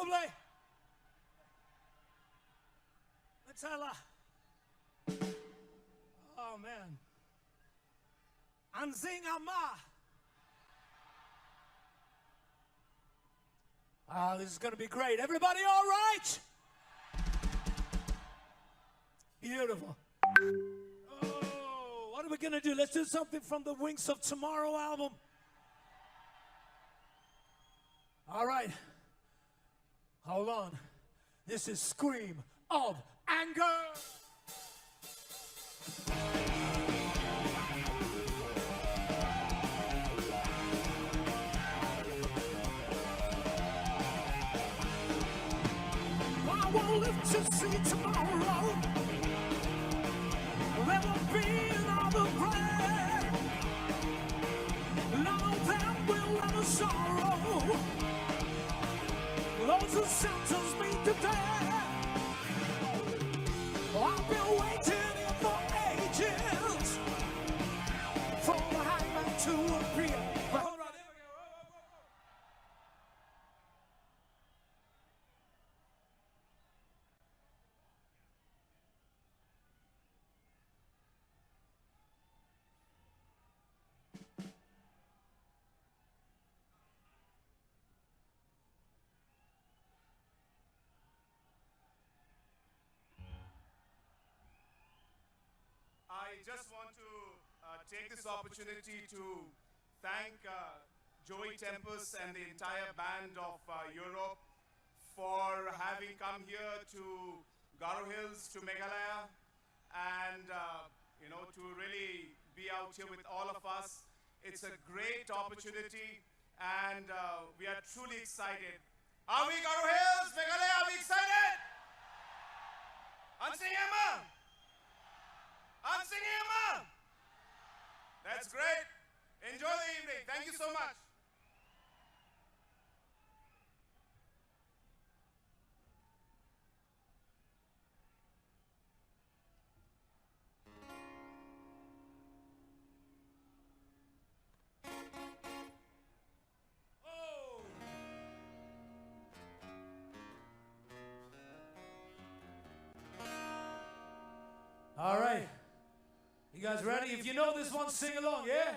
Khublei. Let's oh man. Anzing Ama. Ah, this is going to be great. Everybody all right? Beautiful. Oh, what are we going to do? Let's do something from the Wings of Tomorrow album. All right. Hold on. This is Scream of Anger. I won't live to see tomorrow. There will be another breath. None of them will ever sorrow. Those who sentence me to death. I've been waiting here for ages for the hangman to appear. But hold on, here we go. I just want to take this opportunity to thank Joey Tempest and the entire band of Europe for having come here to Garo Hills, to Meghalaya, and you know, to really be out here with all of us. It's a great opportunity, and we are truly excited. Are we, Garo Hills, Meghalaya? Are we excited? I'm singing, Emma. I'm singing, Emma. That's great. Enjoy the evening. Thank you so much. All right. You guys ready? If you know this one, sing along, yeah?